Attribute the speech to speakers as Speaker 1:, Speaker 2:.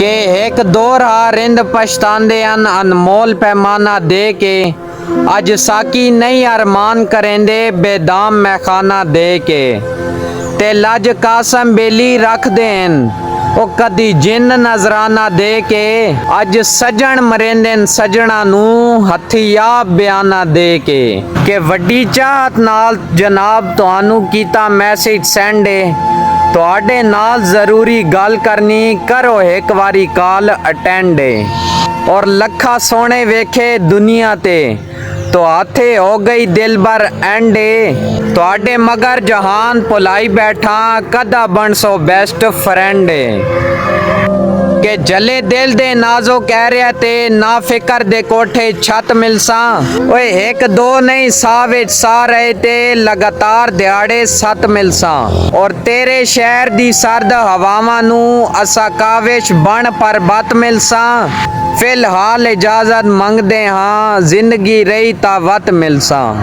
Speaker 1: ਕਿ ਇੱਕ ਦੋਹਰਾ ਰਿੰਦ ਪਛਤਾਉਂਦੇ ਹਨ ਅਨਮੋਲ ਪੈਮਾਨਾ ਦੇ ਕੇ। ਅੱਜ ਸਾਕੀ ਨਹੀਂ ਅਰਮਾਨ ਕਰੇਂਦੇ ਬੇਦਾਮ ਮੈਖਾਨਾ ਦੇ ਕੇ। ਤੇ ਲੱਜ ਕਾਸਮ ਬੇਲੀ ਰੱਖਦੇ ਹਨ ਉਹ ਕਦੀ ਜਿੰਨ ਨਜ਼ਰਾਨਾ ਦੇ ਕੇ। ਅੱਜ ਸੱਜਣ ਮਰੇਂਦੇ ਸੱਜਣਾ ਨੂੰ ਹੱਥੀਆਬ ਬਿਆਨਾ ਦੇ ਕੇ। ਕਿ ਵੱਡੀ ਚਾਹਤ ਨਾਲ ਜਨਾਬ ਤੁਹਾਨੂੰ ਕੀਤਾ ਮੈਸੇਜ ਸੈਂਡ ਏ, ਤੁਹਾਡੇ ਨਾਲ ਜ਼ਰੂਰੀ ਗੱਲ ਕਰਨੀ ਕਰੋ ਇੱਕ ਵਾਰੀ ਕਾਲ ਅਟੈਂਡ ਏ। ਔਰ ਲੱਖਾਂ ਸੋਹਣੇ ਵੇਖੇ ਦੁਨੀਆ ਤੇ ਤੁਹਾਥੇ ਹੋ ਗਈ ਦਿਲ ਬਰ ਐਂਡੇ। ਤੁਹਾਡੇ ਮਗਰ ਜਹਾਨ ਭੁਲਾਈ ਬੈਠਾ ਕਦਾ ਬਣ ਸੋ ਬੈਸਟ ਫਰੈਂਡ ਏ। ਕਿ ਜਲੇ ਦਿਲ ਦੇ ਨਾਜ਼ੋ ਕਹਿ ਰਿਹਾ ਤੇ ਨਾ ਫਿਕਰ ਦੇ ਕੋਠੇ ਛੱਤ ਮਿਲਸਾਂ। ਓਏ ਇੱਕ ਦੋ ਨਹੀਂ ਸਾਹ ਵਿੱਚ ਸਾਹ ਰਹੇ ਤੇ ਲਗਾਤਾਰ ਦਿਹਾੜੇ 7 ਮਿਲਸਾਂ। ਔਰ ਤੇਰੇ ਸ਼ਹਿਰ ਦੀ ਸਰਦ ਹਵਾਵਾਂ ਨੂੰ ਅਸਾਂ ਕਾਵਿਸ਼ ਬਣ ਪਰਬਤ ਮਿਲਸਾਂ। ਫਿਲਹਾਲ ਇਜਾਜ਼ਤ ਮੰਗਦੇ ਹਾਂ ਜ਼ਿੰਦਗੀ ਰਹੀ ਤਾਂ ਵਤ ਮਿਲਸਾਂ।